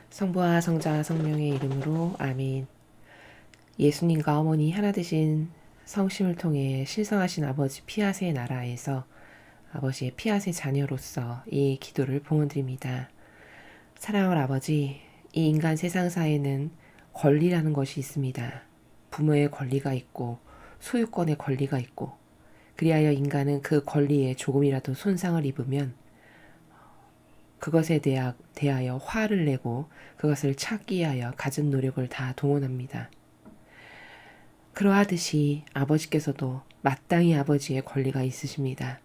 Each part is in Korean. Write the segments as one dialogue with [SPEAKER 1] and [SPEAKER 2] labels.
[SPEAKER 1] 성부와 성자와 성령의 이름으로 아멘. 예수님과 어머니 하나 되신 성심을 통해 신성하신 아버지 피아세의 나라에서 아버지의 피아세 자녀로서 이 기도를 봉헌드립니다. 사랑하는 아버지, 이 인간 세상사에는 권리라는 것이 있습니다. 부모의 권리가 있고 소유권의 권리가 있고, 그리하여 인간은 그 권리에 조금이라도 손상을 입으면 그것에 대하여 화를 내고 그것을 찾기 위하여 가진 노력을 다 동원합니다. 그러하듯이 아버지께서도 마땅히 아버지의 권리가 있으십니다.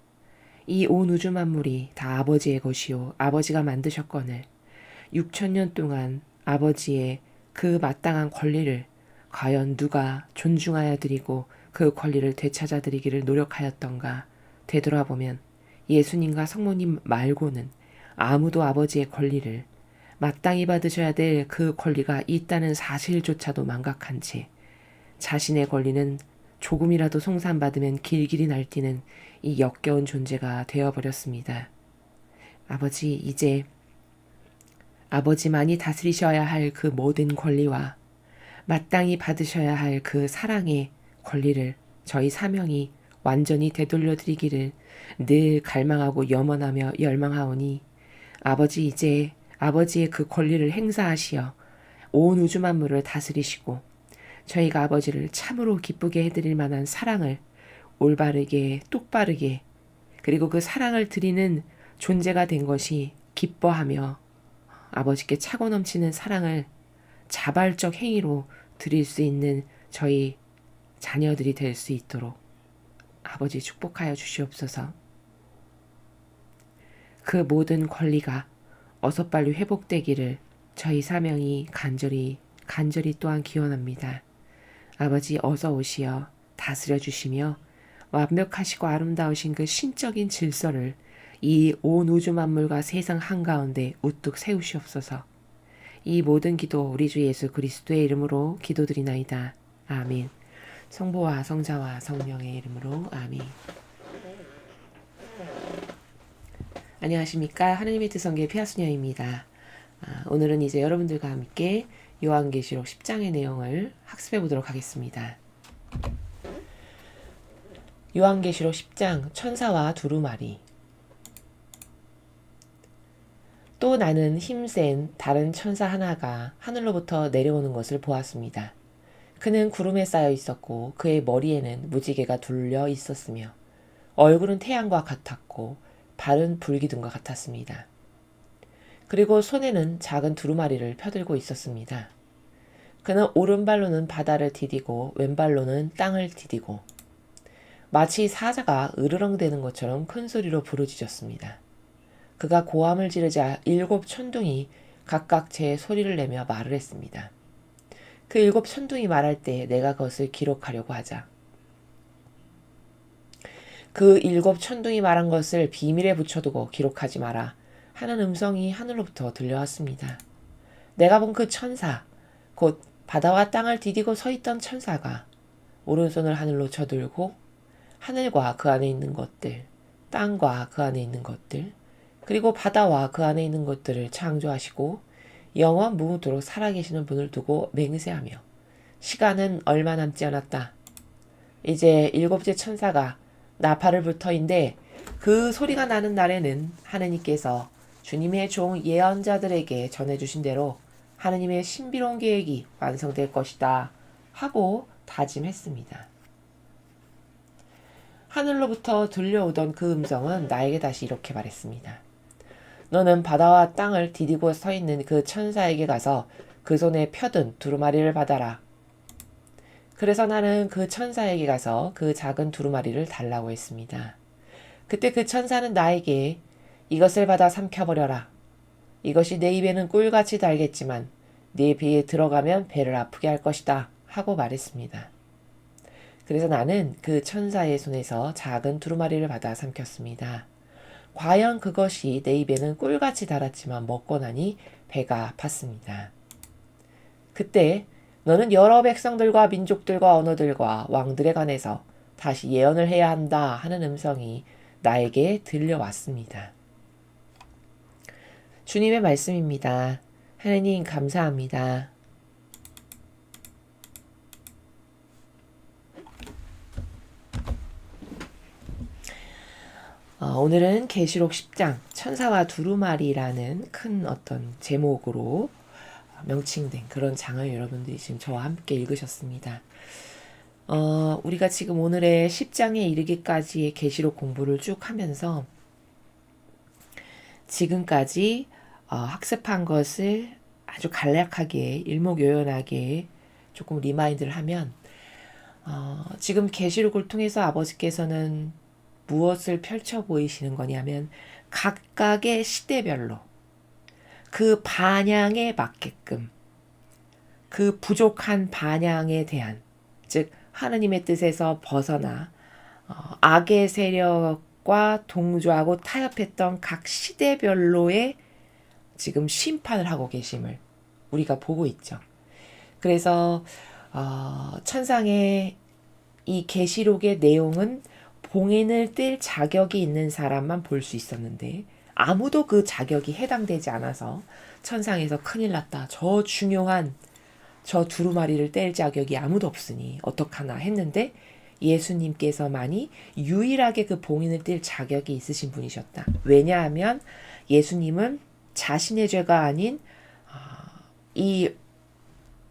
[SPEAKER 1] 이 온 우주 만물이 다 아버지의 것이요 아버지가 만드셨거늘 6천년 동안 아버지의 그 마땅한 권리를 과연 누가 존중하여 드리고 그 권리를 되찾아 드리기를 노력하였던가 되돌아보면 예수님과 성모님 말고는 아무도 아버지의 권리를 마땅히 받으셔야 될 그 권리가 있다는 사실조차도 망각한 채 자신의 권리는 조금이라도 송산받으면 길길이 날뛰는 이 역겨운 존재가 되어버렸습니다. 아버지, 이제 아버지만이 다스리셔야 할 그 모든 권리와 마땅히 받으셔야 할 그 사랑의 권리를 저희 사명이 완전히 되돌려드리기를 늘 갈망하고 염원하며 열망하오니 아버지, 이제 아버지의 그 권리를 행사하시어 온 우주 만물을 다스리시고 저희가 아버지를 참으로 기쁘게 해드릴 만한 사랑을 올바르게 똑바르게 그리고 그 사랑을 드리는 존재가 된 것이 기뻐하며 아버지께 차고 넘치는 사랑을 자발적 행위로 드릴 수 있는 저희 자녀들이 될 수 있도록 아버지 축복하여 주시옵소서. 그 모든 권리가 어서 빨리 회복되기를 저희 사명이 간절히 또한 기원합니다. 아버지, 어서 오시어 다스려 주시며 완벽하시고 아름다우신 그 신적인 질서를 이 온 우주 만물과 세상 한가운데 우뚝 세우시옵소서. 이 모든 기도 우리 주 예수 그리스도의 이름으로 기도드리나이다. 아멘. 성부와 성자와 성령의 이름으로 아멘. 안녕하십니까. 하느님의 뜻성계 피아수녀입니다. 오늘은 이제 여러분들과 함께 요한계시록 10장의 내용을 학습해 보도록 하겠습니다. 요한계시록 10장 천사와 두루마리. 또 나는 힘센 다른 천사 하나가 하늘로부터 내려오는 것을 보았습니다. 그는 구름에 쌓여 있었고 그의 머리에는 무지개가 둘려 있었으며 얼굴은 태양과 같았고 발은 불기둥과 같았습니다. 그리고 손에는 작은 두루마리를 펴들고 있었습니다. 그는 오른발로는 바다를 디디고 왼발로는 땅을 디디고 마치 사자가 으르렁대는 것처럼 큰 소리로 부르짖었습니다. 그가 고함을 지르자 7 천둥이 각각 제 소리를 내며 말을 했습니다. 그 7 천둥이 말할 때 내가 그것을 기록하려고 하자. 그 7 천둥이 말한 것을 비밀에 붙여두고 기록하지 마라 하는 음성이 하늘로부터 들려왔습니다. 내가 본 그 천사, 곧 바다와 땅을 디디고 서 있던 천사가 오른손을 하늘로 쳐들고 하늘과 그 안에 있는 것들, 땅과 그 안에 있는 것들, 그리고 바다와 그 안에 있는 것들을 창조하시고 영원 무후토록 살아계시는 분을 두고 맹세하며 시간은 얼마 남지 않았다. 이제 7째 천사가 나팔을 불터인데 그 소리가 나는 날에는 하느님께서 주님의 종 예언자들에게 전해주신 대로 하느님의 신비로운 계획이 완성될 것이다 하고 다짐했습니다. 하늘로부터 들려오던 그 음성은 나에게 다시 이렇게 말했습니다. 너는 바다와 땅을 디디고 서 있는 그 천사에게 가서 그 손에 펴든 두루마리를 받아라. 그래서 나는 그 천사에게 가서 그 작은 두루마리를 달라고 했습니다. 그때 그 천사는 나에게 이것을 받아 삼켜버려라. 이것이 내 입에는 꿀같이 달겠지만 네 배에 들어가면 배를 아프게 할 것이다 하고 말했습니다. 그래서 나는 그 천사의 손에서 작은 두루마리를 받아 삼켰습니다. 과연 그것이 내 입에는 꿀같이 달았지만 먹고 나니 배가 아팠습니다. 그때 너는 여러 백성들과 민족들과 언어들과 왕들에 관해서 다시 예언을 해야 한다 하는 음성이 나에게 들려왔습니다. 주님의 말씀입니다. 하느님 감사합니다. 오늘은 계시록 10장 천사와 두루마리라는 큰 어떤 제목으로 명칭된 그런 장을 여러분들이 지금 저와 함께 읽으셨습니다. 우리가 지금 오늘의 10장에 이르기까지의 계시록 공부를 쭉 하면서 지금까지 학습한 것을 아주 간략하게 일목요연하게 조금 리마인드를 하면 지금 계시록을 통해서 아버지께서는 무엇을 펼쳐 보이시는 거냐면 각각의 시대별로 그 반향에 맞게끔 그 부족한 반향에 대한 즉 하느님의 뜻에서 벗어나 악의 세력과 동조하고 타협했던 각 시대별로의 지금 심판을 하고 계심을 우리가 보고 있죠. 그래서 천상의 이 계시록의 내용은 봉인을 뜰 자격이 있는 사람만 볼 수 있었는데 아무도 그 자격이 해당되지 않아서 천상에서 큰일 났다. 저 중요한 저 두루마리를 뗄 자격이 아무도 없으니 어떡하나 했는데 예수님께서만이 유일하게 그 봉인을 뗄 자격이 있으신 분이셨다. 왜냐하면 예수님은 자신의 죄가 아닌 이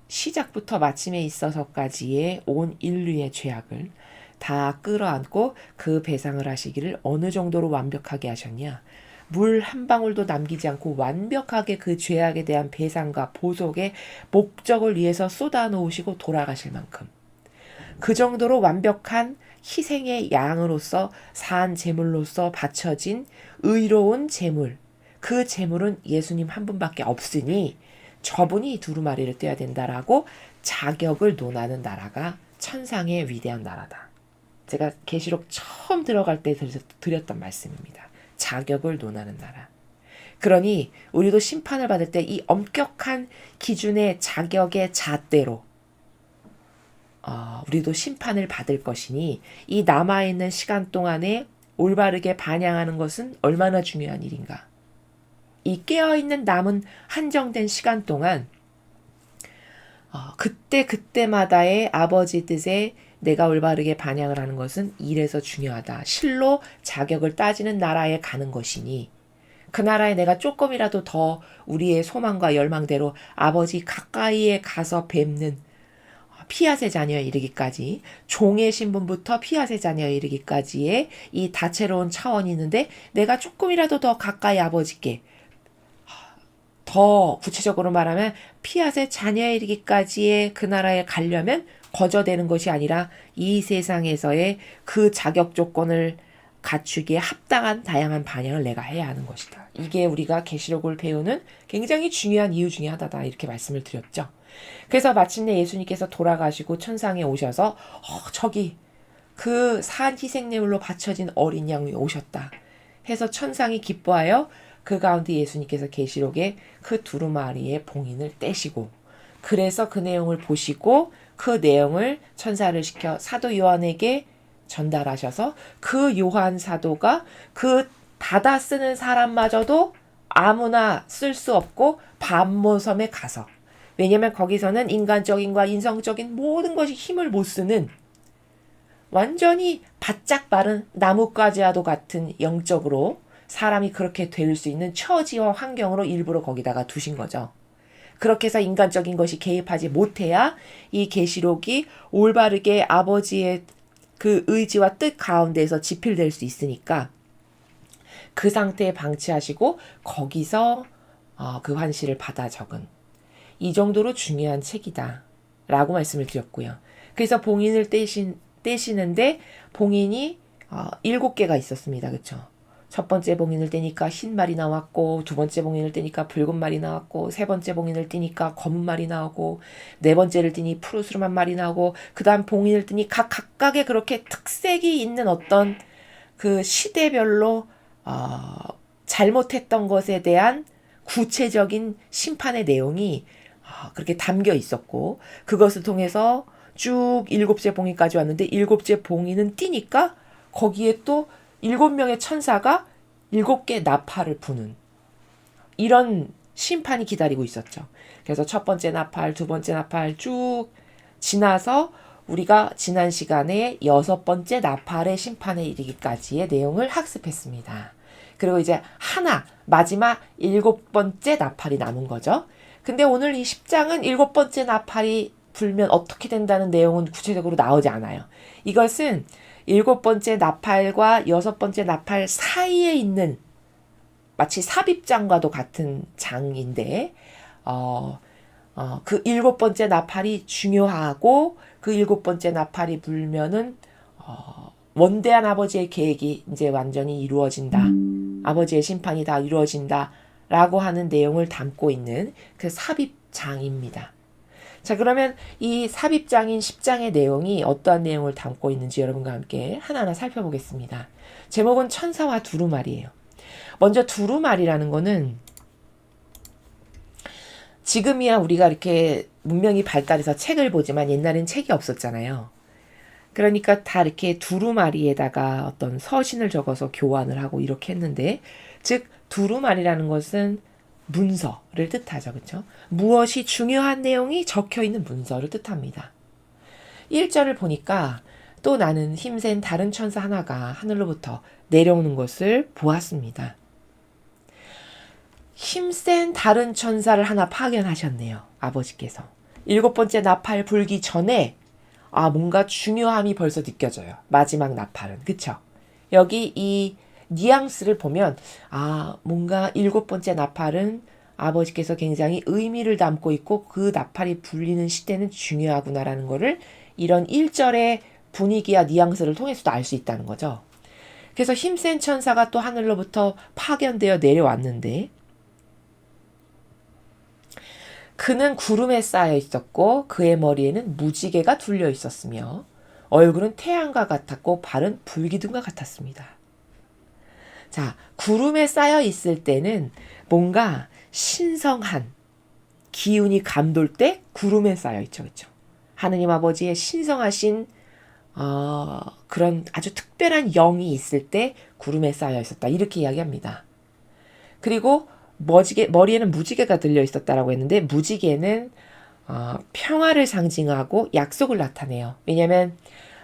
[SPEAKER 1] 시작부터 마침에 있어서까지의 온 인류의 죄악을 다 끌어안고 그 배상을 하시기를 어느 정도로 완벽하게 하셨냐. 물 한 방울도 남기지 않고 완벽하게 그 죄악에 대한 배상과 보속의 목적을 위해서 쏟아놓으시고 돌아가실 만큼 그 정도로 완벽한 희생의 양으로서 산 제물로서 바쳐진 의로운 제물, 그 제물은 예수님 한 분밖에 없으니 저분이 두루마리를 떼야 된다라고 자격을 논하는 나라가 천상의 위대한 나라다. 제가 계시록 처음 들어갈 때 드렸던 말씀입니다. 자격을 논하는 나라. 그러니 우리도 심판을 받을 때 이 엄격한 기준의 자격의 잣대로 우리도 심판을 받을 것이니 이 남아있는 시간 동안에 올바르게 반향하는 것은 얼마나 중요한 일인가. 이 깨어있는 남은 한정된 시간 동안 그때마다의 아버지 뜻에 내가 올바르게 반향을 하는 것은 이래서 중요하다. 실로 자격을 따지는 나라에 가는 것이니 그 나라에 내가 조금이라도 더 우리의 소망과 열망대로 아버지 가까이에 가서 뵙는 피앗의 자녀에 이르기까지 종의 신분부터 피앗의 자녀에 이르기까지의 이 다채로운 차원이 있는데 내가 조금이라도 더 가까이 아버지께 더 구체적으로 말하면 피앗의 자녀에 이르기까지의 그 나라에 가려면 거저되는 것이 아니라 이 세상에서의 그 자격 조건을 갖추기에 합당한 다양한 반향을 내가 해야 하는 것이다. 이게 우리가 계시록을 배우는 굉장히 중요한 이유 중에 하나다. 이렇게 말씀을 드렸죠. 그래서 마침내 예수님께서 돌아가시고 천상에 오셔서 저기 그 산 희생제물로 바쳐진 어린 양이 오셨다 해서 천상이 기뻐하여 그 가운데 예수님께서 계시록에 그 두루마리의 봉인을 떼시고 그래서 그 내용을 보시고 그 내용을 천사를 시켜 사도 요한에게 전달하셔서 그 요한 사도가 그 받아 쓰는 사람마저도 아무나 쓸 수 없고 반모섬에 가서 왜냐면 거기서는 인간적인과 인성적인 모든 것이 힘을 못 쓰는 완전히 바짝 마른 나뭇가지와도 같은 영적으로 사람이 그렇게 될 수 있는 처지와 환경으로 일부러 거기다가 두신 거죠. 그렇게 해서 인간적인 것이 개입하지 못해야 이 계시록이 올바르게 아버지의 그 의지와 뜻 가운데서 지필될 수 있으니까 그 상태에 방치하시고 거기서 그 환시를 받아 적은 이 정도로 중요한 책이다 라고 말씀을 드렸고요. 그래서 봉인을 떼시는데 봉인이 7개가 있었습니다. 그렇죠? 첫 번째 봉인을 떼니까 흰 말이 나왔고 두 번째 봉인을 떼니까 붉은 말이 나왔고 세 번째 봉인을 떼니까 검은 말이 나오고 네 번째를 떼니 푸르스름한 말이 나오고 그 다음 봉인을 떼니 각각의 그렇게 특색이 있는 어떤 그 시대별로 잘못했던 것에 대한 구체적인 심판의 내용이 그렇게 담겨 있었고 그것을 통해서 쭉 7째 봉인까지 왔는데 7째 봉인은 띄니까 거기에 또 7명의 천사가 7개 나팔을 부는 이런 심판이 기다리고 있었죠. 그래서 첫 번째 나팔, 두 번째 나팔 쭉 지나서 우리가 지난 시간에 여섯 번째 나팔의 심판에 이르기까지의 내용을 학습했습니다. 그리고 이제 마지막 일곱 번째 나팔이 남은 거죠. 근데 오늘 이 10장은 일곱 번째 나팔이 불면 어떻게 된다는 내용은 구체적으로 나오지 않아요. 이것은 일곱 번째 나팔과 여섯 번째 나팔 사이에 있는 마치 삽입장과도 같은 장인데 그 일곱 번째 나팔이 중요하고 그 일곱 번째 나팔이 불면은 원대한 아버지의 계획이 이제 완전히 이루어진다. 아버지의 심판이 다 이루어진다. 라고 하는 내용을 담고 있는 그 삽입장입니다. 자, 그러면 이 삽입장인 10장의 내용이 어떠한 내용을 담고 있는지 여러분과 함께 하나하나 살펴보겠습니다. 제목은 천사와 두루마리예요. 먼저 두루마리라는 거는 지금이야 우리가 이렇게 문명이 발달해서 책을 보지만 옛날엔 책이 없었잖아요. 그러니까 다 이렇게 두루마리에다가 어떤 서신을 적어서 교환을 하고 이렇게 했는데, 즉 두루마리라는 것은 문서를 뜻하죠. 그렇죠? 무엇이 중요한 내용이 적혀 있는 문서를 뜻합니다. 1절을 보니까 또 나는 힘센 다른 천사 하나가 하늘로부터 내려오는 것을 보았습니다. 힘센 다른 천사를 하나 파견하셨네요. 아버지께서. 일곱 번째 나팔 불기 전에 뭔가 중요함이 벌써 느껴져요. 마지막 나팔은. 그쵸? 여기 이 뉘앙스를 보면 뭔가 일곱 번째 나팔은 아버지께서 굉장히 의미를 담고 있고 그 나팔이 불리는 시대는 중요하구나라는 거를 이런 1절의 분위기와 뉘앙스를 통해서도 알 수 있다는 거죠. 그래서 힘센 천사가 또 하늘로부터 파견되어 내려왔는데, 그는 구름에 쌓여 있었고 그의 머리에는 무지개가 둘려 있었으며 얼굴은 태양과 같았고 발은 불기둥과 같았습니다. 자, 구름에 쌓여 있을 때는 뭔가 신성한 기운이 감돌 때 구름에 쌓여 있죠. 그렇죠? 하느님 아버지의 신성하신 그런 아주 특별한 영이 있을 때 구름에 쌓여 있었다. 이렇게 이야기합니다. 그리고 머리에는 무지개가 들려 있었다라고 했는데, 무지개는 평화를 상징하고 약속을 나타내요. 왜냐하면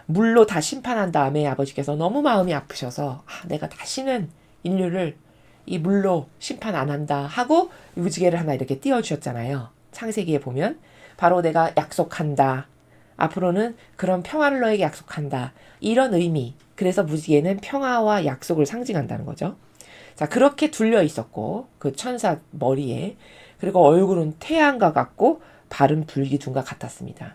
[SPEAKER 1] 물로 다 심판한 다음에 아버지께서 너무 마음이 아프셔서 내가 다시는 인류를 이 물로 심판 안 한다 하고 무지개를 하나 이렇게 띄워주셨잖아요. 창세기에 보면 바로 내가 약속한다. 앞으로는 그런 평화를 너에게 약속한다. 이런 의미. 그래서 무지개는 평화와 약속을 상징한다는 거죠. 자, 그렇게 둘려 있었고 그 천사 머리에, 그리고 얼굴은 태양과 같고 발은 불기둥과 같았습니다.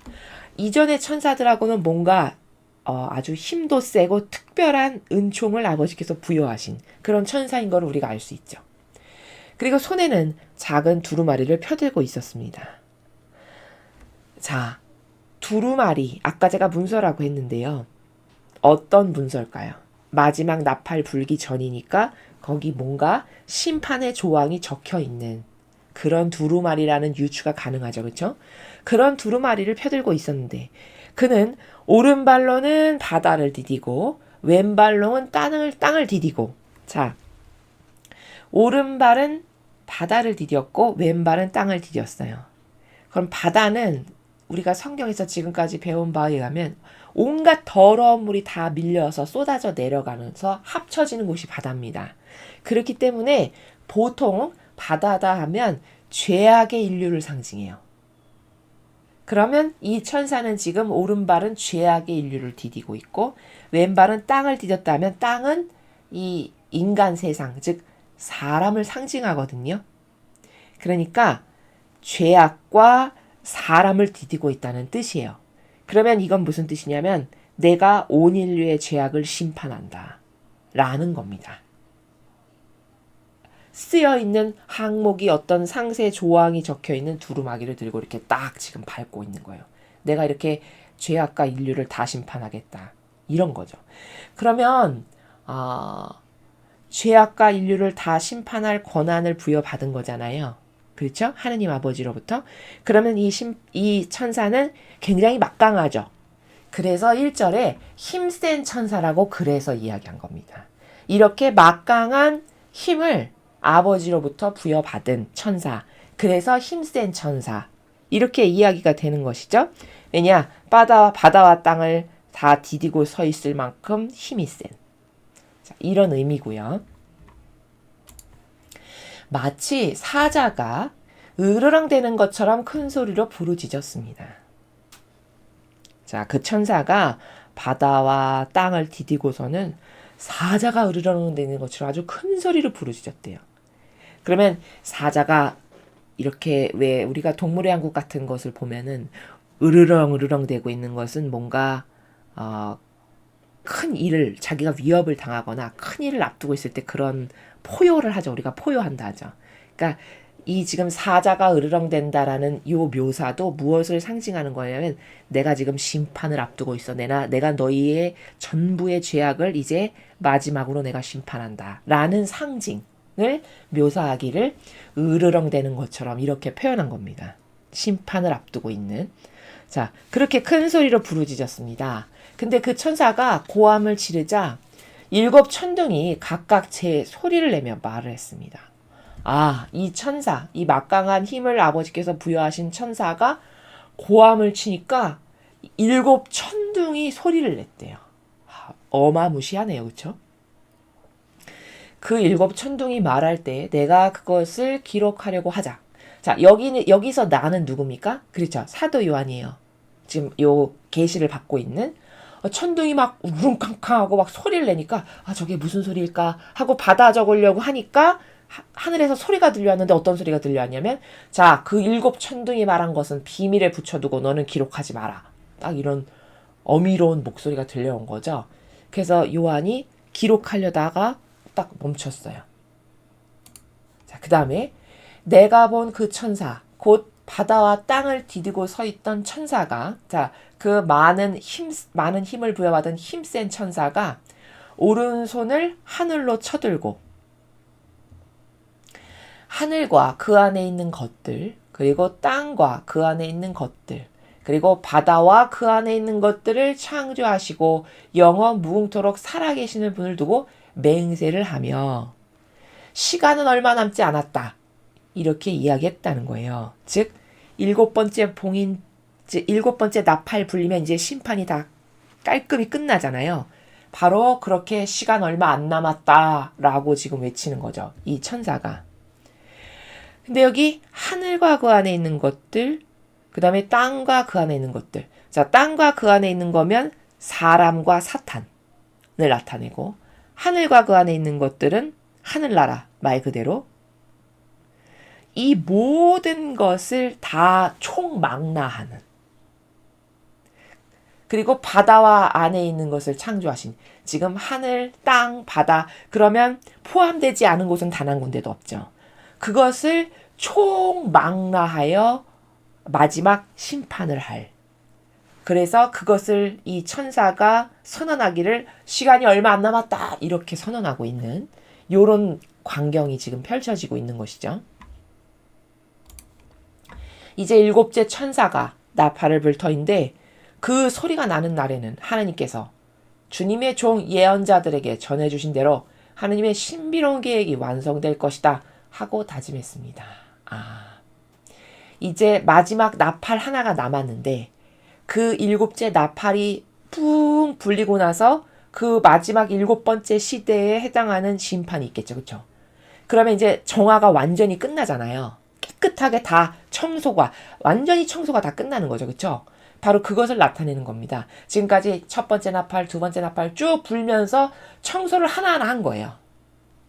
[SPEAKER 1] 이전의 천사들하고는 뭔가 아주 힘도 세고 특별한 은총을 아버지께서 부여하신 그런 천사인 걸 우리가 알 수 있죠. 그리고 손에는 작은 두루마리를 펴들고 있었습니다. 자, 두루마리, 아까 제가 문서라고 했는데요. 어떤 문서일까요? 마지막 나팔 불기 전이니까 거기 뭔가 심판의 조항이 적혀 있는 그런 두루마리라는 유추가 가능하죠. 그렇죠? 그런 두루마리를 펴들고 있었는데, 그는 오른발로는 바다를 디디고 왼발로는 땅을 디디고, 자, 오른발은 바다를 디뎠고 왼발은 땅을 디뎠어요. 그럼 바다는 우리가 성경에서 지금까지 배운 바에 의하면 온갖 더러운 물이 다 밀려서 쏟아져 내려가면서 합쳐지는 곳이 바다입니다. 그렇기 때문에 보통 바다다 하면 죄악의 인류를 상징해요. 그러면 이 천사는 지금 오른발은 죄악의 인류를 디디고 있고 왼발은 땅을 디뎠다면 땅은 이 인간 세상, 즉 사람을 상징하거든요. 그러니까 죄악과 사람을 디디고 있다는 뜻이에요. 그러면 이건 무슨 뜻이냐면 내가 온 인류의 죄악을 심판한다 라는 겁니다. 쓰여있는 항목이 어떤 상세 조항이 적혀있는 두루마기를 들고 이렇게 딱 지금 밟고 있는 거예요. 내가 이렇게 죄악과 인류를 다 심판하겠다. 이런 거죠. 그러면 죄악과 인류를 다 심판할 권한을 부여받은 거잖아요. 그렇죠? 하느님 아버지로부터. 그러면 이 천사는 굉장히 막강하죠. 그래서 1절에 힘센 천사라고 그래서 이야기한 겁니다. 이렇게 막강한 힘을 아버지로부터 부여받은 천사. 그래서 힘센 천사. 이렇게 이야기가 되는 것이죠. 왜냐? 바다와 땅을 다 디디고 서 있을 만큼 힘이 센. 자, 이런 의미고요. 마치 사자가 으르렁대는 것처럼 큰 소리로 부르짖었습니다. 자, 그 천사가 바다와 땅을 디디고서는 사자가 으르렁대는 것처럼 아주 큰 소리로 부르짖었대요. 그러면 사자가 이렇게 왜 우리가 동물의 왕국 같은 것을 보면은 으르렁 대고 있는 것은 뭔가 큰 일을 자기가 위협을 당하거나 큰 일을 앞두고 있을 때 그런 포효를 하죠. 우리가 포효한다 하죠. 그러니까 이 지금 사자가 으르렁댄다라는 요 묘사도 무엇을 상징하는 거냐면 내가 지금 심판을 앞두고 있어. 내가 너희의 전부의 죄악을 이제 마지막으로 내가 심판한다. 라는 상징을 묘사하기를 으르렁대는 것처럼 이렇게 표현한 겁니다. 심판을 앞두고 있는. 자, 그렇게 큰 소리로 부르짖었습니다. 근데 그 천사가 고함을 지르자 7 천둥이 각각 제 소리를 내며 말을 했습니다. 아, 이 천사, 이 막강한 힘을 아버지께서 부여하신 천사가 고함을 치니까 7 천둥이 소리를 냈대요. 어마무시하네요. 그렇죠? 그 7 천둥이 말할 때 내가 그것을 기록하려고 하자. 자, 여기서 나는 누굽니까? 그렇죠. 사도 요한이에요. 지금 요 계시를 받고 있는 천둥이 막 우릉캉캉하고 막 소리를 내니까 저게 무슨 소리일까 하고 받아 적으려고 하니까 하늘에서 소리가 들려왔는데 어떤 소리가 들려왔냐면 자, 그 7 천둥이 말한 것은 비밀에 붙여두고 너는 기록하지 마라. 딱 이런 어미로운 목소리가 들려온 거죠. 그래서 요한이 기록하려다가 딱 멈췄어요. 자, 그 다음에 내가 본 그 천사 곧 바다와 땅을 디디고 서 있던 천사가 자, 그 많은 힘을 부여받은 힘센 천사가 오른손을 하늘로 쳐들고 하늘과 그 안에 있는 것들 그리고 땅과 그 안에 있는 것들 그리고 바다와 그 안에 있는 것들을 창조하시고 영원 무궁토록 살아계시는 분을 두고 맹세를 하며 시간은 얼마 남지 않았다. 이렇게 이야기했다는 거예요. 즉 7번째 봉인 7번째 나팔 불리면 이제 심판이 다 깔끔히 끝나잖아요. 바로 그렇게 시간 얼마 안 남았다라고 지금 외치는 거죠. 이 천사가. 근데 여기 하늘과 그 안에 있는 것들, 그 다음에 땅과 그 안에 있는 것들. 자, 땅과 그 안에 있는 거면 사람과 사탄을 나타내고 하늘과 그 안에 있는 것들은 하늘나라 말 그대로 이 모든 것을 다 총망라하는 그리고 바다와 안에 있는 것을 창조하신 지금 하늘, 땅, 바다 그러면 포함되지 않은 곳은 단 한 군데도 없죠. 그것을 총망라하여 마지막 심판을 할. 그래서 그것을 이 천사가 선언하기를 시간이 얼마 안 남았다 이렇게 선언하고 있는 요런 광경이 지금 펼쳐지고 있는 것이죠. 이제 7째 천사가 나팔을 불 터인데 그 소리가 나는 날에는 하나님께서 주님의 종 예언자들에게 전해주신 대로 하나님의 신비로운 계획이 완성될 것이다 하고 다짐했습니다. 이제 마지막 나팔 하나가 남았는데 그 7째 나팔이 뿡 불리고 나서 그 마지막 7번째 시대에 해당하는 심판이 있겠죠. 그렇죠? 그러면 이제 정화가 완전히 끝나잖아요. 깨끗하게 다 완전히 청소가 다 끝나는 거죠. 그렇죠? 바로 그것을 나타내는 겁니다. 지금까지 첫 번째 나팔, 두 번째 나팔 쭉 불면서 청소를 하나하나 한 거예요.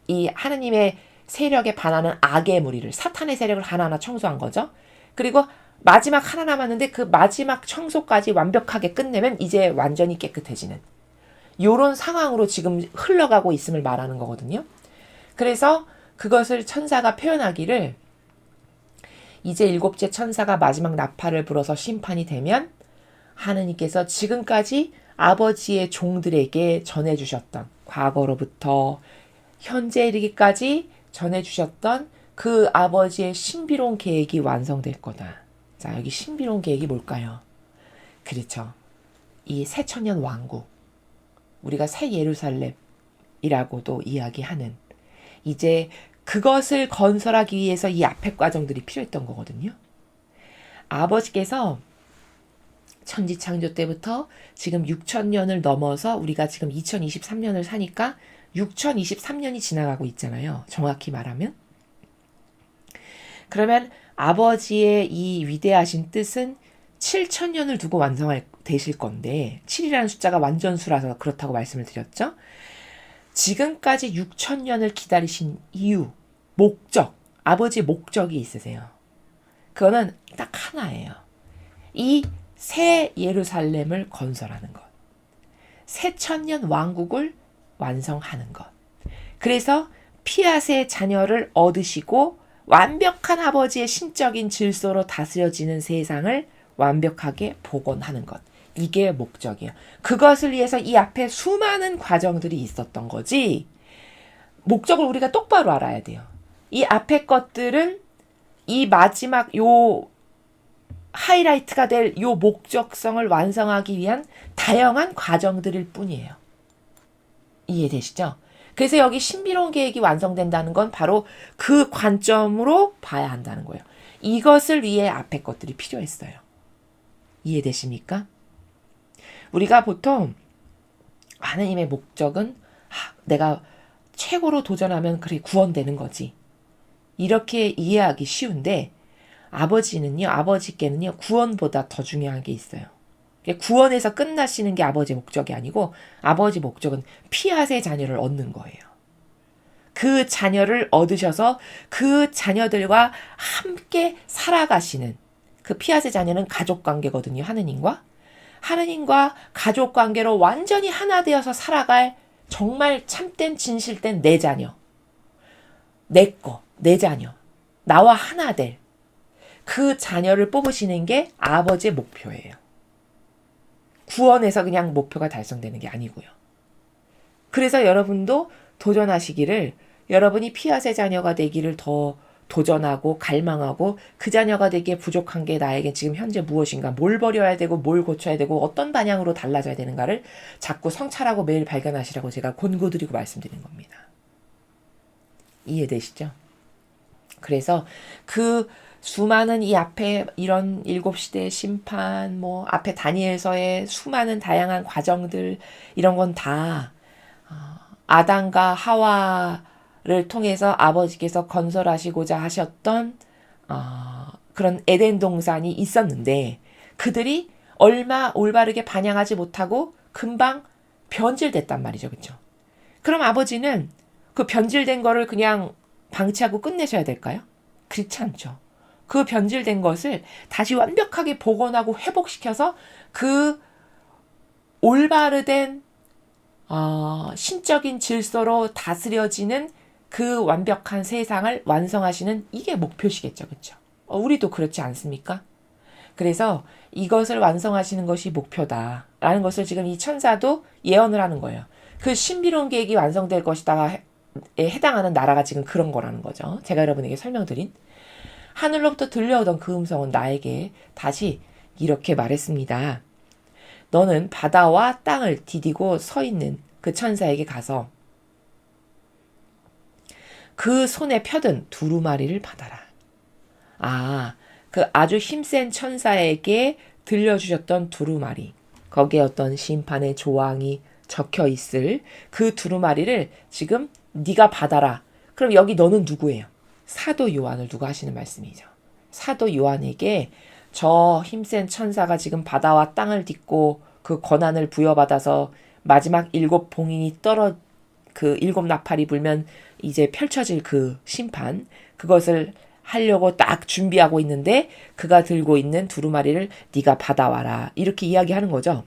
[SPEAKER 1] 이 하느님의 세력에 반하는 악의 무리를 사탄의 세력을 하나하나 청소한 거죠. 그리고 마지막 하나 남았는데 그 마지막 청소까지 완벽하게 끝내면 이제 완전히 깨끗해지는 요런 상황으로 지금 흘러가고 있음을 말하는 거거든요. 그래서 그것을 천사가 표현하기를 이제 7째 천사가 마지막 나팔을 불어서 심판이 되면 하느님께서 지금까지 아버지의 종들에게 전해주셨던 과거로부터 현재 이르기까지 전해주셨던 그 아버지의 신비로운 계획이 완성될 거다. 자, 여기 신비로운 계획이 뭘까요? 그렇죠. 이 새천년 왕국, 우리가 새 예루살렘이라고도 이야기하는 이제 그것을 건설하기 위해서 이 앞에 과정들이 필요했던 거거든요. 아버지께서 천지창조 때부터 지금 6천년을 넘어서 우리가 지금 2023년을 사니까 6023년이 지나가고 있잖아요. 정확히 말하면. 그러면 아버지의 이 위대하신 뜻은 7천년을 두고 되실 건데 7이라는 숫자가 완전수라서 그렇다고 말씀을 드렸죠. 지금까지 6천년을 기다리신 이유, 목적, 아버지의 목적이 있으세요. 그거는 딱 하나예요. 이 새 예루살렘을 건설하는 것. 새 천년 왕국을 완성하는 것. 그래서 피앗의 자녀를 얻으시고 완벽한 아버지의 신적인 질서로 다스려지는 세상을 완벽하게 복원하는 것. 이게 목적이에요. 그것을 위해서 이 앞에 수많은 과정들이 있었던 거지. 목적을 우리가 똑바로 알아야 돼요. 이 앞에 것들은 이 마지막 요 하이라이트가 될 요 목적성을 완성하기 위한 다양한 과정들일 뿐이에요. 이해되시죠? 그래서 여기 신비로운 계획이 완성된다는 건 바로 그 관점으로 봐야 한다는 거예요. 이것을 위해 앞에 것들이 필요했어요. 이해되십니까? 우리가 보통 하나님의 목적은 내가 최고로 도전하면 그래 구원되는 거지. 이렇게 이해하기 쉬운데 아버지께는요 구원보다 더 중요한 게 있어요. 구원에서 끝나시는 게 아버지의 목적이 아니고 아버지 목적은 피앗의 자녀를 얻는 거예요. 그 자녀를 얻으셔서 그 자녀들과 함께 살아가시는 그 피앗의 자녀는 가족관계거든요. 하느님과 가족관계로 완전히 하나 되어서 살아갈 정말 참된 진실된 내 자녀. 내 자녀. 나와 하나 될 그 자녀를 뽑으시는 게 아버지의 목표예요. 구원에서 그냥 목표가 달성되는 게 아니고요. 그래서 여러분도 도전하시기를 여러분이 피앗의 자녀가 되기를 더 도전하고 갈망하고 그 자녀가 되기에 부족한 게 나에게 지금 현재 무엇인가 뭘 버려야 되고 뭘 고쳐야 되고 어떤 방향으로 달라져야 되는가를 자꾸 성찰하고 매일 발견하시라고 제가 권고드리고 말씀드리는 겁니다. 이해되시죠? 그래서 그 수많은 이 앞에 이런 7시대의 심판, 앞에 다니엘서의 수많은 다양한 과정들, 이런 건 다 아담과 하와를 통해서 아버지께서 건설하시고자 하셨던 그런 에덴 동산이 있었는데 그들이 얼마 올바르게 반영하지 못하고 금방 변질됐단 말이죠. 그렇죠? 그럼 아버지는 그 변질된 거를 그냥 방치하고 끝내셔야 될까요? 그렇지 않죠. 그 변질된 것을 다시 완벽하게 복원하고 회복시켜서 그 올바르된 신적인 질서로 다스려지는 그 완벽한 세상을 완성하시는 이게 목표시겠죠. 그렇죠? 우리도 그렇지 않습니까? 그래서 이것을 완성하시는 것이 목표다라는 것을 지금 이 천사도 예언을 하는 거예요. 그 신비로운 계획이 완성될 것이다에 해당하는 나라가 지금 그런 거라는 거죠. 제가 여러분에게 설명드린. 하늘로부터 들려오던 그 음성은 나에게 다시 이렇게 말했습니다. 너는 바다와 땅을 디디고 서 있는 그 천사에게 가서 그 손에 펴든 두루마리를 받아라. 그 아주 힘센 천사에게 들려주셨던 두루마리. 거기에 어떤 심판의 조항이 적혀 있을 그 두루마리를 지금 네가 받아라. 그럼 여기 너는 누구예요? 사도 요한을 누가 하시는 말씀이죠. 사도 요한에게 저 힘센 천사가 지금 바다와 땅을 딛고 그 권한을 부여받아서 마지막 7 봉인이 그 7 나팔이 불면 이제 펼쳐질 그 심판, 그것을 하려고 딱 준비하고 있는데 그가 들고 있는 두루마리를 네가 받아와라. 이렇게 이야기하는 거죠.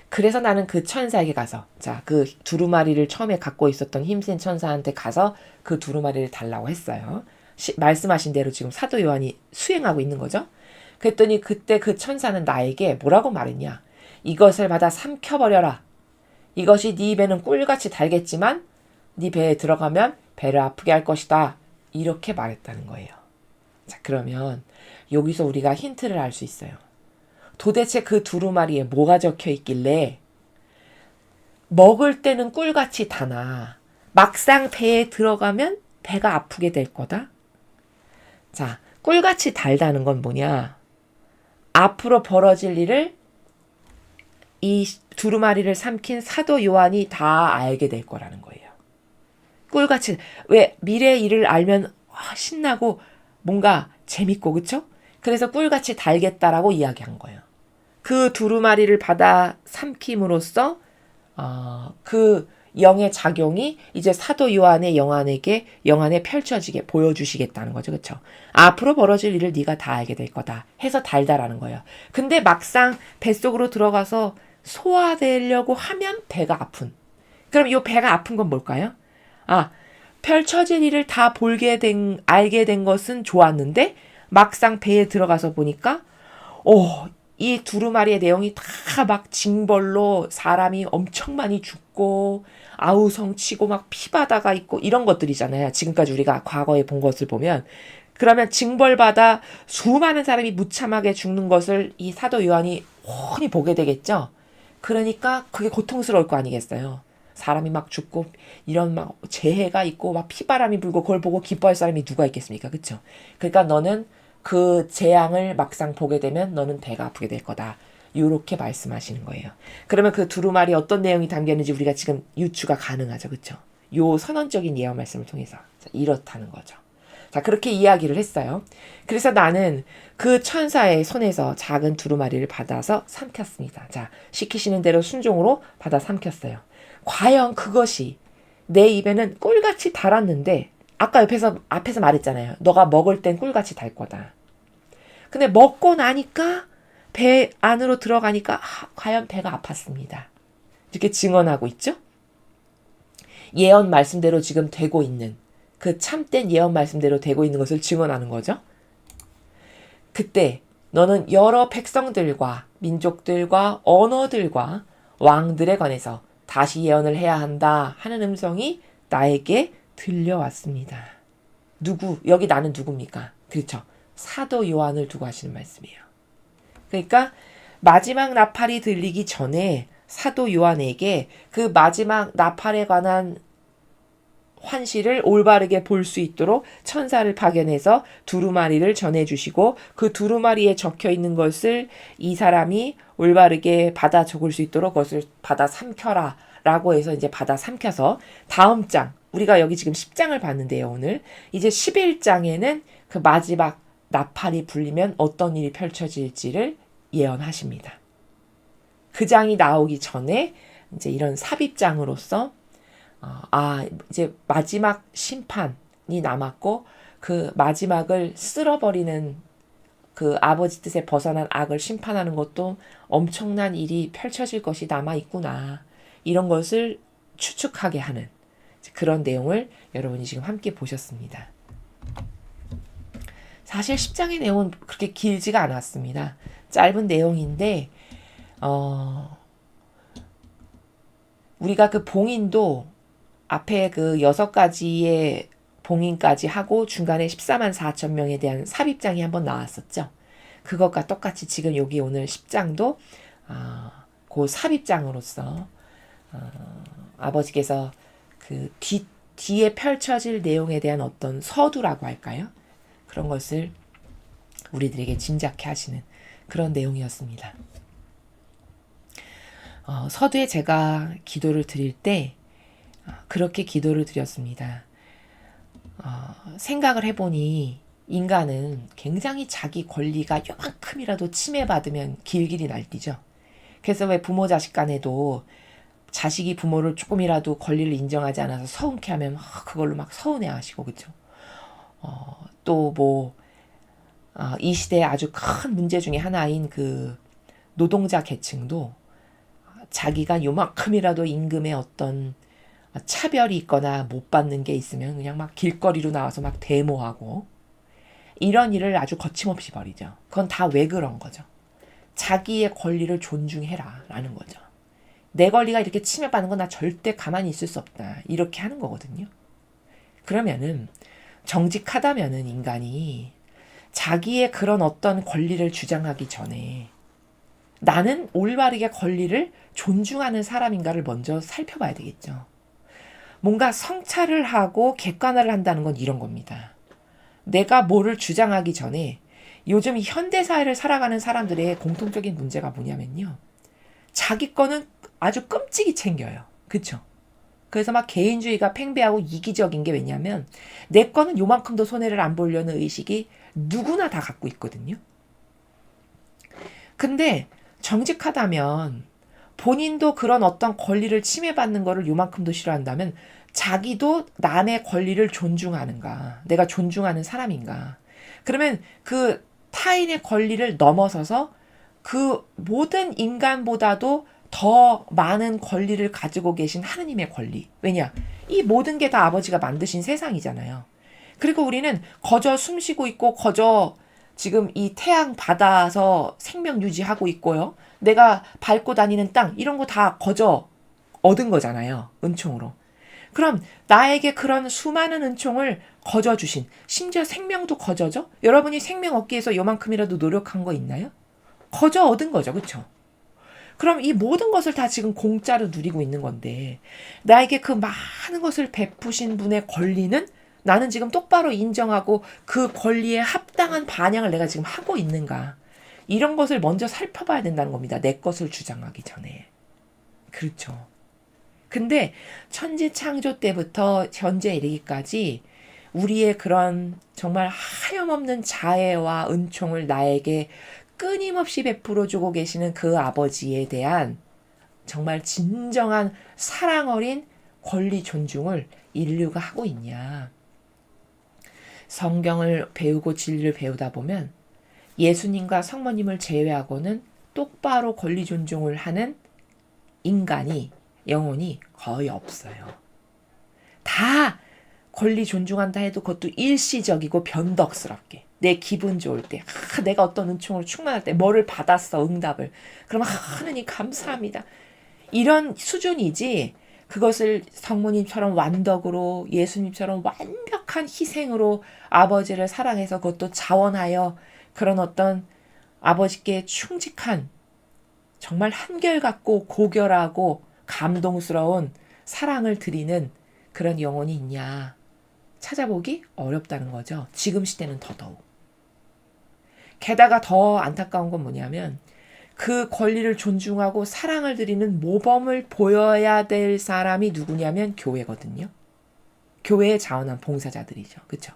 [SPEAKER 1] 그래서 나는 그 천사에게 가서 그 두루마리를 처음에 갖고 있었던 힘센 천사한테 가서 그 두루마리를 달라고 했어요. 말씀하신 대로 지금 사도 요한이 수행하고 있는 거죠. 그랬더니 그때 그 천사는 나에게 뭐라고 말했냐. 이것을 받아 삼켜버려라. 이것이 네 입에는 꿀같이 달겠지만 네 배에 들어가면 배를 아프게 할 것이다. 이렇게 말했다는 거예요. 자, 그러면 여기서 우리가 힌트를 알 수 있어요. 도대체 그 두루마리에 뭐가 적혀 있길래 먹을 때는 꿀같이 다나 막상 배에 들어가면 배가 아프게 될 거다. 자, 꿀같이 달다는 건 뭐냐? 앞으로 벌어질 일을 이 두루마리를 삼킨 사도 요한이 다 알게 될 거라는 거예요. 꿀같이, 왜 미래의 일을 알면 신나고 뭔가 재밌고, 그쵸? 그래서 꿀같이 달겠다라고 이야기한 거예요. 그 두루마리를 받아 삼킴으로써 그 영의 작용이 이제 사도 요한의 영안에 펼쳐지게 보여주시겠다는 거죠. 그렇죠? 앞으로 벌어질 일을 네가 다 알게 될 거다 해서 달다라는 거예요. 근데 막상 뱃속으로 들어가서 소화되려고 하면 배가 아픈. 그럼 이 배가 아픈 건 뭘까요? 펼쳐질 일을 다 알게 된 것은 좋았는데 막상 배에 들어가서 보니까 이 두루마리의 내용이 다 막 징벌로 사람이 엄청 많이 죽고 아우성치고 막 피바다가 있고 이런 것들이잖아요. 지금까지 우리가 과거에 본 것을 보면. 그러면 징벌받아 수많은 사람이 무참하게 죽는 것을 이 사도 요한이 훤히 보게 되겠죠. 그러니까 그게 고통스러울 거 아니겠어요. 사람이 막 죽고 이런 막 재해가 있고 막 피바람이 불고 그걸 보고 기뻐할 사람이 누가 있겠습니까? 그렇죠? 그러니까 너는 그 재앙을 막상 보게 되면 너는 배가 아프게 될 거다. 이렇게 말씀하시는 거예요. 그러면 그 두루마리 어떤 내용이 담겼는지 우리가 지금 유추가 가능하죠. 그렇죠? 요 선언적인 예언 말씀을 통해서 이렇다는 거죠. 자, 그렇게 이야기를 했어요. 그래서 나는 그 천사의 손에서 작은 두루마리를 받아서 삼켰습니다. 자, 시키시는 대로 순종으로 받아 삼켰어요. 과연 그것이 내 입에는 꿀같이 달았는데 아까 앞에서 말했잖아요. 너가 먹을 땐 꿀같이 달 거다. 근데 먹고 나니까 배 안으로 들어가니까 과연 배가 아팠습니다. 이렇게 증언하고 있죠. 예언 말씀대로 지금 되고 있는 그 참된 예언 말씀대로 되고 있는 것을 증언하는 거죠. 그때 너는 여러 백성들과 민족들과 언어들과 왕들에 관해서 다시 예언을 해야 한다 하는 음성이 나에게 들려왔습니다. 여기 나는 누굽니까? 그렇죠. 사도 요한을 두고 하시는 말씀이에요. 그러니까 마지막 나팔이 들리기 전에 사도 요한에게 그 마지막 나팔에 관한 환시를 올바르게 볼 수 있도록 천사를 파견해서 두루마리를 전해주시고 그 두루마리에 적혀 있는 것을 이 사람이 올바르게 받아 적을 수 있도록 그것을 받아 삼켜라 라고 해서 이제 받아 삼켜서 다음 장, 우리가 여기 지금 10장을 봤는데요. 오늘 이제 11장에는 그 마지막 나팔이 불리면 어떤 일이 펼쳐질지를 예언하십니다. 그 장이 나오기 전에 이제 이런 삽입장으로서 이제 마지막 심판이 남았고 그 마지막을 쓸어버리는 그 아버지 뜻에 벗어난 악을 심판하는 것도 엄청난 일이 펼쳐질 것이 남아있구나. 이런 것을 추측하게 하는 그런 내용을 여러분이 지금 함께 보셨습니다. 사실 10장의 내용은 그렇게 길지가 않았습니다. 짧은 내용인데 우리가 그 봉인도 앞에 그 6가지의 봉인까지 하고 중간에 14만 4천 명에 대한 삽입장이 한번 나왔었죠. 그것과 똑같이 지금 여기 오늘 10장도 그 삽입장으로서 아버지께서 그 뒤에 펼쳐질 내용에 대한 어떤 서두라고 할까요? 그런 것을 우리들에게 짐작케 하시는 그런 내용이었습니다. 서두에 제가 기도를 드릴 때 그렇게 기도를 드렸습니다. 생각을 해보니 인간은 굉장히 자기 권리가 요만큼이라도 침해받으면 길길이 날뛰죠. 그래서 왜 부모 자식 간에도 자식이 부모를 조금이라도 권리를 인정하지 않아서 서운케 하면 그걸로 막 서운해하시고 그렇죠. 또 이 시대의 아주 큰 문제 중에 하나인 그 노동자 계층도 자기가 요만큼이라도 임금의 어떤 차별이 있거나 못 받는 게 있으면 그냥 막 길거리로 나와서 막 데모하고 이런 일을 아주 거침없이 벌이죠. 그건 다 왜 그런 거죠? 자기의 권리를 존중해라 라는 거죠. 내 권리가 이렇게 침해받는 건 나 절대 가만히 있을 수 없다. 이렇게 하는 거거든요. 그러면은 정직하다면은 인간이 자기의 그런 어떤 권리를 주장하기 전에 나는 올바르게 권리를 존중하는 사람인가를 먼저 살펴봐야 되겠죠. 뭔가 성찰을 하고 객관화를 한다는 건 이런 겁니다. 내가 뭐를 주장하기 전에 요즘 현대사회를 살아가는 사람들의 공통적인 문제가 뭐냐면요. 자기 거는 아주 끔찍이 챙겨요. 그쵸? 그래서 막 개인주의가 팽배하고 이기적인 게 왜냐면 내 거는 요만큼도 손해를 안 보려는 의식이 누구나 다 갖고 있거든요. 근데 정직하다면 본인도 그런 어떤 권리를 침해받는 거를 요만큼도 싫어한다면 자기도 남의 권리를 존중하는가? 내가 존중하는 사람인가? 그러면 그 타인의 권리를 넘어서서 그 모든 인간보다도 더 많은 권리를 가지고 계신 하느님의 권리. 왜냐? 이 모든 게 다 아버지가 만드신 세상이잖아요. 그리고 우리는 거저 숨쉬고 있고 거저 지금 이 태양 받아서 생명 유지하고 있고요. 내가 밟고 다니는 땅 이런 거 다 거저 얻은 거잖아요. 은총으로. 그럼 나에게 그런 수많은 은총을 거저 주신, 심지어 생명도 거저죠? 여러분이 생명 얻기 위해서 요만큼이라도 노력한 거 있나요? 거저 얻은 거죠. 그렇죠? 그럼 이 모든 것을 다 지금 공짜로 누리고 있는 건데 나에게 그 많은 것을 베푸신 분의 권리는 나는 지금 똑바로 인정하고 그 권리에 합당한 반영을 내가 지금 하고 있는가. 이런 것을 먼저 살펴봐야 된다는 겁니다. 내 것을 주장하기 전에. 그렇죠. 근데 천지창조 때부터 현재 이르기까지 우리의 그런 정말 하염없는 자애와 은총을 나에게 끊임없이 베풀어주고 계시는 그 아버지에 대한 정말 진정한 사랑 어린 권리 존중을 인류가 하고 있냐. 성경을 배우고 진리를 배우다 보면 예수님과 성모님을 제외하고는 똑바로 권리 존중을 하는 인간이 영혼이 거의 없어요. 다 권리 존중한다 해도 그것도 일시적이고 변덕스럽게 내 기분 좋을 때 내가 어떤 은총으로 충만할 때 뭐를 받았어 응답을 그러면 하느님 감사합니다 이런 수준이지 그것을 성모님처럼 완덕으로 예수님처럼 완벽한 희생으로 아버지를 사랑해서 그것도 자원하여 그런 어떤 아버지께 충직한 정말 한결같고 고결하고 감동스러운 사랑을 드리는 그런 영혼이 있냐 찾아보기 어렵다는 거죠. 지금 시대는 더더욱. 게다가 더 안타까운 건 뭐냐면 그 권리를 존중하고 사랑을 드리는 모범을 보여야 될 사람이 누구냐면 교회거든요. 교회에 자원한 봉사자들이죠. 그렇죠?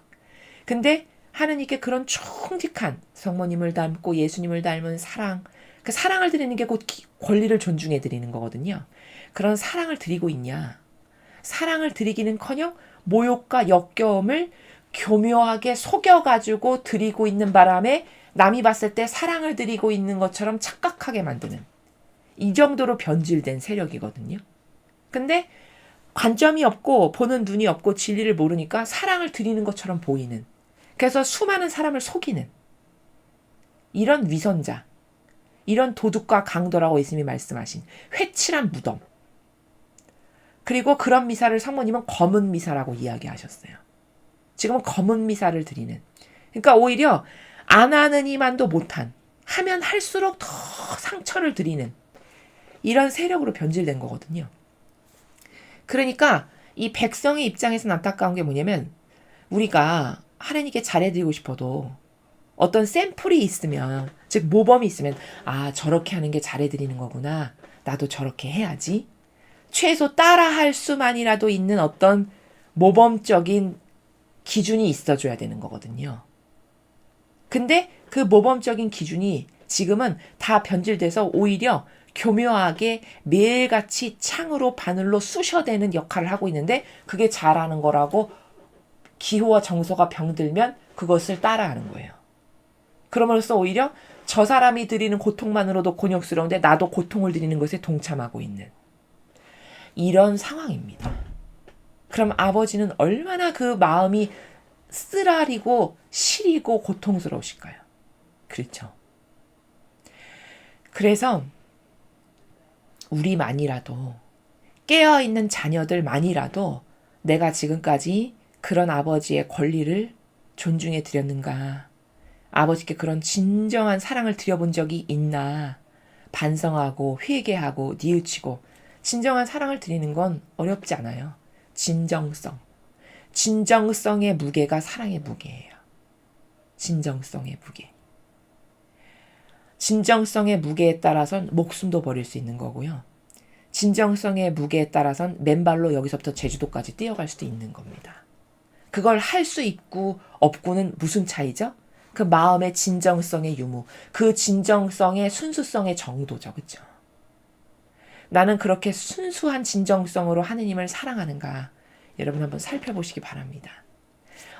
[SPEAKER 1] 근데 하느님께 그런 충직한 성모님을 닮고 예수님을 닮은 사랑, 그 사랑을 드리는 게 곧 권리를 존중해 드리는 거거든요. 그런 사랑을 드리고 있냐? 사랑을 드리기는커녕 모욕과 역겨움을 교묘하게 속여가지고 드리고 있는 바람에 남이 봤을 때 사랑을 드리고 있는 것처럼 착각하게 만드는 이 정도로 변질된 세력이거든요. 근데 관점이 없고 보는 눈이 없고 진리를 모르니까 사랑을 드리는 것처럼 보이는 그래서 수많은 사람을 속이는 이런 위선자 이런 도둑과 강도라고 예수님이 말씀하신 회칠한 무덤 그리고 그런 미사를 성모님은 검은 미사라고 이야기하셨어요. 지금은 검은 미사를 드리는 그러니까 오히려 안 하느니만도 못한 하면 할수록 더 상처를 드리는 이런 세력으로 변질된 거거든요. 그러니까 이 백성의 입장에서는 안타까운 게 뭐냐면 우리가 하나님께 잘해드리고 싶어도 어떤 샘플이 있으면 즉 모범이 있으면 아 저렇게 하는 게 잘해드리는 거구나 나도 저렇게 해야지 최소 따라할 수만이라도 있는 어떤 모범적인 기준이 있어줘야 되는 거거든요. 근데 그 모범적인 기준이 지금은 다 변질돼서 오히려 교묘하게 매일같이 창으로 바늘로 쑤셔대는 역할을 하고 있는데 그게 잘하는 거라고 기호와 정서가 병들면 그것을 따라하는 거예요. 그럼으로써 오히려 저 사람이 드리는 고통만으로도 곤욕스러운데 나도 고통을 드리는 것에 동참하고 있는 이런 상황입니다. 그럼 아버지는 얼마나 그 마음이 쓰라리고 시리고 고통스러우실까요? 그렇죠. 그래서 우리만이라도 깨어있는 자녀들만이라도 내가 지금까지 그런 아버지의 권리를 존중해 드렸는가 아버지께 그런 진정한 사랑을 드려본 적이 있나 반성하고 회개하고 뉘우치고 진정한 사랑을 드리는 건 어렵지 않아요. 진정성. 진정성의 무게가 사랑의 무게예요. 진정성의 무게. 진정성의 무게에 따라선 목숨도 버릴 수 있는 거고요. 진정성의 무게에 따라선 맨발로 여기서부터 제주도까지 뛰어갈 수도 있는 겁니다. 그걸 할 수 있고 없고는 무슨 차이죠? 그 마음의 진정성의 유무, 그 진정성의 순수성의 정도죠. 그렇죠? 나는 그렇게 순수한 진정성으로 하느님을 사랑하는가? 여러분 한번 살펴보시기 바랍니다.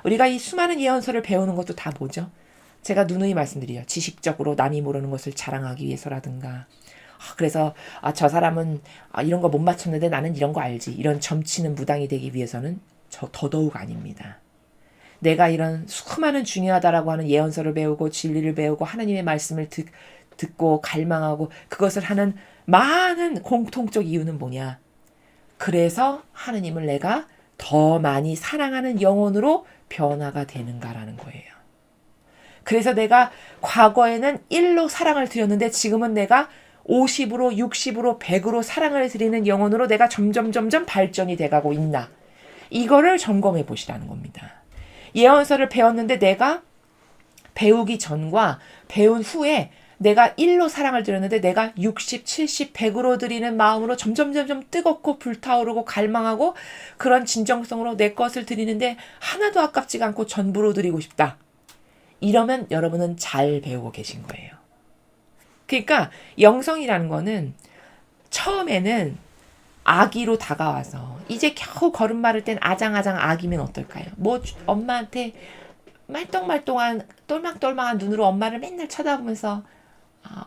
[SPEAKER 1] 우리가 이 수많은 예언서를 배우는 것도 다 뭐죠? 제가 누누이 말씀드려요. 지식적으로 남이 모르는 것을 자랑하기 위해서라든가, 그래서 저 사람은 이런 거 못 맞췄는데 나는 이런 거 알지, 이런 점치는 무당이 되기 위해서는 저 더더욱 아닙니다. 내가 이런 수많은 중요하다라고 하는 예언서를 배우고 진리를 배우고 하나님의 말씀을 듣고 갈망하고 그것을 하는 많은 공통적 이유는 뭐냐? 그래서 하나님을 내가 더 많이 사랑하는 영혼으로 변화가 되는가라는 거예요. 그래서 내가 과거에는 1로 사랑을 드렸는데 지금은 내가 50으로 60으로 100으로 사랑을 드리는 영혼으로 내가 점점 발전이 돼가고 있나? 이거를 점검해 보시라는 겁니다. 예언서를 배웠는데 내가 배우기 전과 배운 후에 내가 1로 사랑을 드렸는데 내가 60, 70, 100으로 드리는 마음으로 점점 뜨겁고 불타오르고 갈망하고 그런 진정성으로 내 것을 드리는데 하나도 아깝지가 않고 전부로 드리고 싶다. 이러면 여러분은 잘 배우고 계신 거예요. 그러니까 영성이라는 거는 처음에는 아기로 다가와서 이제 겨우 걸음마를 땐 아장아장 아기면 어떨까요? 뭐 엄마한테 말똥말똥한 똘망똘망한 눈으로 엄마를 맨날 쳐다보면서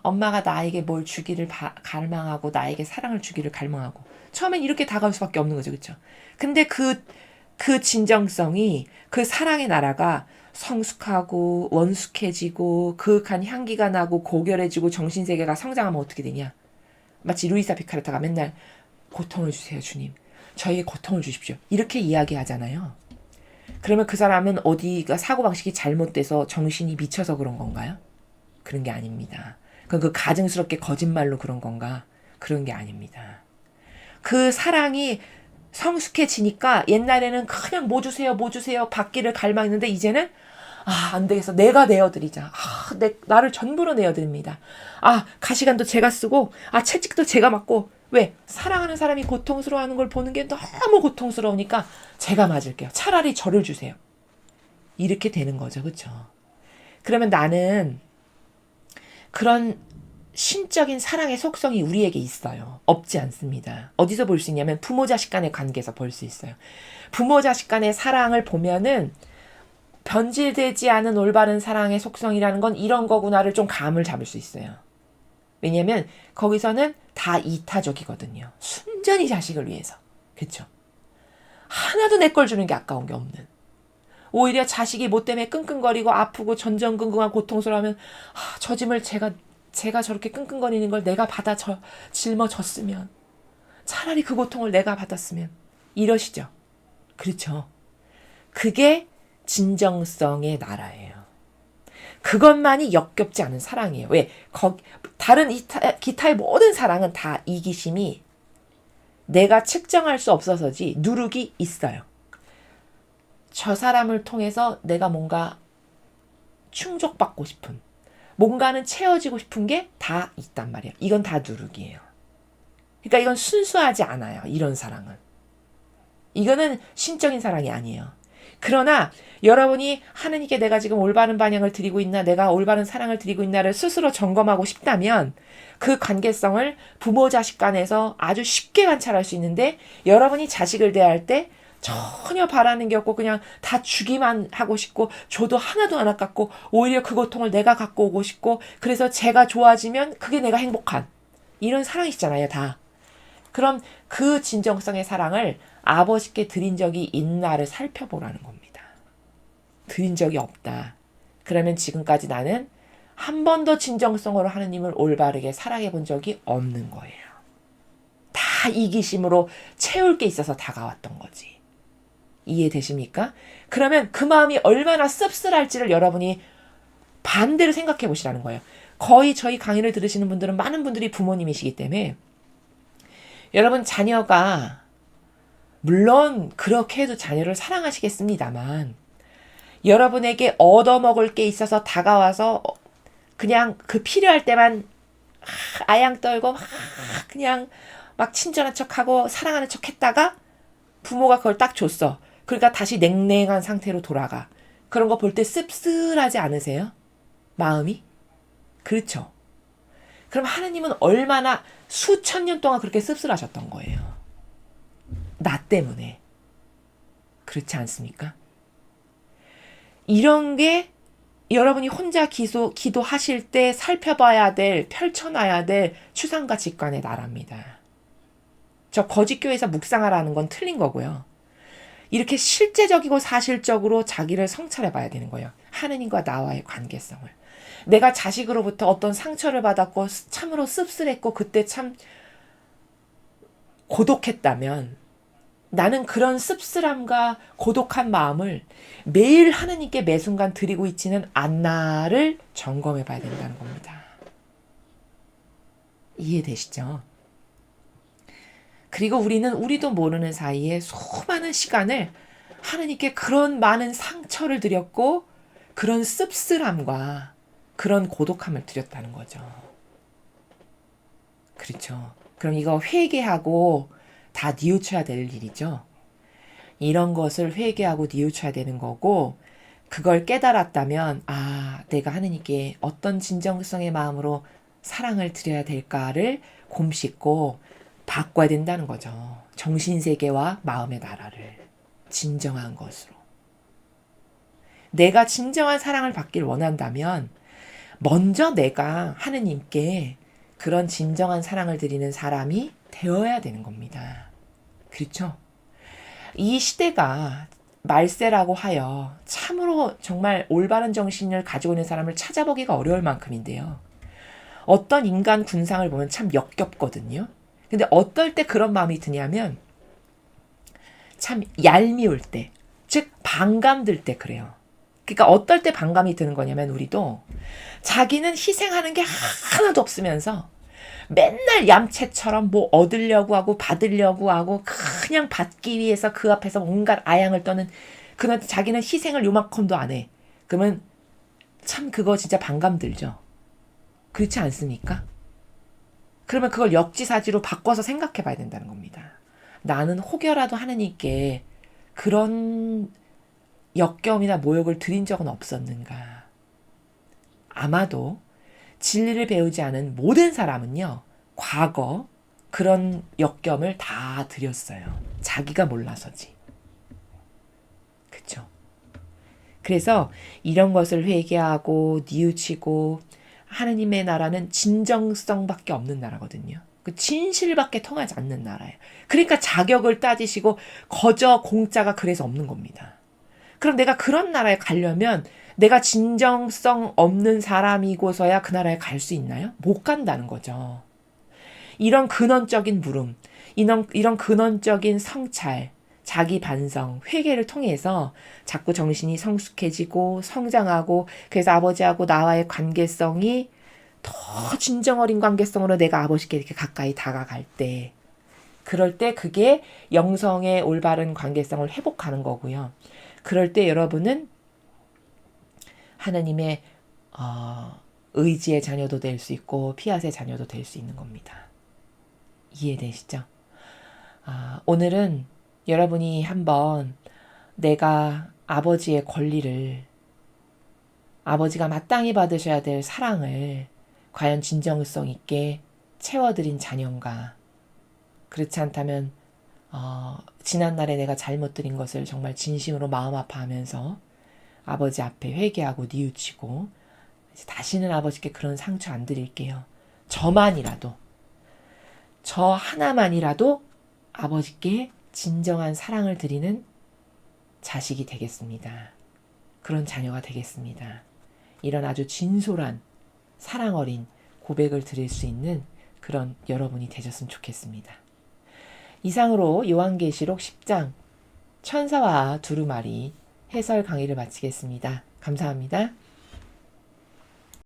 [SPEAKER 1] 엄마가 나에게 뭘 주기를 갈망하고 나에게 사랑을 주기를 갈망하고 처음엔 이렇게 다가올 수밖에 없는 거죠. 그렇죠? 근데 그 진정성이 그 사랑의 나라가 성숙하고 원숙해지고 그윽한 향기가 나고 고결해지고 정신세계가 성장하면 어떻게 되냐? 마치 루이사 피카르타가 맨날 고통을 주세요, 주님. 저에게 고통을 주십시오. 이렇게 이야기하잖아요. 그러면 그 사람은 어디가 사고방식이 잘못돼서 정신이 미쳐서 그런 건가요? 그런 게 아닙니다. 그럼 그 가증스럽게 거짓말로 그런 건가? 그런 게 아닙니다. 그 사랑이 성숙해지니까 옛날에는 그냥 뭐 주세요 받기를 갈망했는데 이제는 안 되겠어. 내가 내어드리자. 나를 전부로 내어드립니다. 가시관도 제가 쓰고, 채찍도 제가 맞고, 왜? 사랑하는 사람이 고통스러워하는 걸 보는 게 너무 고통스러우니까 제가 맞을게요. 차라리 저를 주세요. 이렇게 되는 거죠. 그렇죠? 그러면 나는 그런 신적인 사랑의 속성이 우리에게 있어요. 없지 않습니다. 어디서 볼 수 있냐면 부모 자식 간의 관계에서 볼 수 있어요. 부모 자식 간의 사랑을 보면은 변질되지 않은 올바른 사랑의 속성이라는 건 이런 거구나를 좀 감을 잡을 수 있어요. 왜냐면 거기서는 다 이타적이거든요. 순전히 자식을 위해서. 그렇죠? 하나도 내 걸 주는 게 아까운 게 없는. 오히려 자식이 뭐 때문에 끙끙거리고 아프고 전전긍긍한 고통스러워하면 저 짐을 제가 저렇게 끙끙거리는 걸 내가 받아 짊어졌으면 차라리 그 고통을 내가 받았으면 이러시죠. 그렇죠? 그게 진정성의 나라예요. 그것만이 역겹지 않은 사랑이에요. 왜? 다른 기타의 모든 사랑은 다 이기심이 내가 측정할 수 없어서지 누룩이 있어요. 저 사람을 통해서 내가 뭔가 충족받고 싶은, 뭔가는 채워지고 싶은 게 다 있단 말이에요. 이건 다 누룩이에요. 그러니까 이건 순수하지 않아요. 이런 사랑은. 이거는 신적인 사랑이 아니에요. 그러나 여러분이 하느님께 내가 지금 올바른 반응을 드리고 있나, 내가 올바른 사랑을 드리고 있나를 스스로 점검하고 싶다면 그 관계성을 부모 자식 간에서 아주 쉽게 관찰할 수 있는데, 여러분이 자식을 대할 때 전혀 바라는 게 없고 그냥 다 주기만 하고 싶고 줘도 하나도 안 아깝고 오히려 그 고통을 내가 갖고 오고 싶고 그래서 제가 좋아지면 그게 내가 행복한 이런 사랑이잖아요. 다. 그럼 그 진정성의 사랑을 아버지께 드린 적이 있나를 살펴보라는 겁니다. 드린 적이 없다. 그러면 지금까지 나는 한 번도 진정성으로 하느님을 올바르게 사랑해 본 적이 없는 거예요. 다 이기심으로 채울 게 있어서 다가왔던 거지. 이해되십니까? 그러면 그 마음이 얼마나 씁쓸할지를 여러분이 반대로 생각해 보시라는 거예요. 거의 저희 강의를 들으시는 분들은 많은 분들이 부모님이시기 때문에 여러분 자녀가 물론 그렇게 해도 자녀를 사랑하시겠습니다만 여러분에게 얻어먹을 게 있어서 다가와서 그냥 그 필요할 때만 아양 떨고 그냥 막 친절한 척하고 사랑하는 척했다가 부모가 그걸 딱 줬어. 그러니까 다시 냉랭한 상태로 돌아가. 그런 거 볼 때 씁쓸하지 않으세요? 마음이? 그렇죠. 그럼 하나님은 얼마나 수천 년 동안 그렇게 씁쓸하셨던 거예요. 나 때문에. 그렇지 않습니까? 이런 게 여러분이 혼자 기도하실 때 살펴봐야 될, 펼쳐놔야 될 추상과 직관의 나라입니다. 저 거짓교회에서 묵상하라는 건 틀린 거고요. 이렇게 실제적이고 사실적으로 자기를 성찰해 봐야 되는 거예요. 하느님과 나와의 관계성을. 내가 자식으로부터 어떤 상처를 받았고 참으로 씁쓸했고 그때 참 고독했다면 나는 그런 씁쓸함과 고독한 마음을 매일 하느님께 매 순간 드리고 있지는 않나를 점검해 봐야 된다는 겁니다. 이해되시죠? 그리고 우리도 모르는 사이에 수많은 시간을 하느님께 그런 많은 상처를 드렸고 그런 씁쓸함과 그런 고독함을 드렸다는 거죠. 그렇죠. 그럼 이거 회개하고 다 뉘우쳐야 될 일이죠. 이런 것을 회개하고 뉘우쳐야 되는 거고 그걸 깨달았다면 내가 하느님께 어떤 진정성의 마음으로 사랑을 드려야 될까를 곰씹고 바꿔야 된다는 거죠. 정신세계와 마음의 나라를 진정한 것으로. 내가 진정한 사랑을 받길 원한다면 먼저 내가 하느님께 그런 진정한 사랑을 드리는 사람이 되어야 되는 겁니다. 그렇죠? 이 시대가 말세라고 하여 참으로 정말 올바른 정신을 가지고 있는 사람을 찾아보기가 어려울 만큼인데요. 어떤 인간 군상을 보면 참 역겹거든요. 근데 어떨 때 그런 마음이 드냐면 참 얄미울 때, 즉 반감들 때 그래요. 그러니까 어떨 때 반감이 드는 거냐면 우리도 자기는 희생하는 게 하나도 없으면서 맨날 얌체처럼 뭐 얻으려고 하고 받으려고 하고 그냥 받기 위해서 그 앞에서 온갖 아양을 떠는 그런데 자기는 희생을 요만큼도 안 해. 그러면 참 그거 진짜 반감 들죠. 그렇지 않습니까? 그러면 그걸 역지사지로 바꿔서 생각해 봐야 된다는 겁니다. 나는 혹여라도 하느님께 그런 역겨움이나 모욕을 드린 적은 없었는가. 아마도 진리를 배우지 않은 모든 사람은요. 과거 그런 역경을 다 드렸어요. 자기가 몰라서지. 그렇죠? 그래서 이런 것을 회개하고 뉘우치고 하느님의 나라는 진정성밖에 없는 나라거든요. 그 진실밖에 통하지 않는 나라예요. 그러니까 자격을 따지시고 거저 공짜가 그래서 없는 겁니다. 그럼 내가 그런 나라에 가려면 내가 진정성 없는 사람이고서야 그 나라에 갈 수 있나요? 못 간다는 거죠. 이런 근원적인 물음, 이런 근원적인 성찰, 자기 반성, 회개를 통해서 자꾸 정신이 성숙해지고 성장하고 그래서 아버지하고 나와의 관계성이 더 진정 어린 관계성으로 내가 아버지께 이렇게 가까이 다가갈 때 그럴 때 그게 영성의 올바른 관계성을 회복하는 거고요. 그럴 때 여러분은 하나님의 의지의 자녀도 될 수 있고 피앗의 자녀도 될 수 있는 겁니다. 이해되시죠? 오늘은 여러분이 한번 내가 아버지의 권리를 아버지가 마땅히 받으셔야 될 사랑을 과연 진정성 있게 채워드린 자녀인가 그렇지 않다면 지난날에 내가 잘못 드린 것을 정말 진심으로 마음 아파하면서 아버지 앞에 회개하고 뉘우치고 다시는 아버지께 그런 상처 안 드릴게요. 저만이라도 저 하나만이라도 아버지께 진정한 사랑을 드리는 자식이 되겠습니다. 그런 자녀가 되겠습니다. 이런 아주 진솔한 사랑 어린 고백을 드릴 수 있는 그런 여러분이 되셨으면 좋겠습니다. 이상으로 요한계시록 10장 천사와 두루마리 해설 강의를 마치겠습니다. 감사합니다.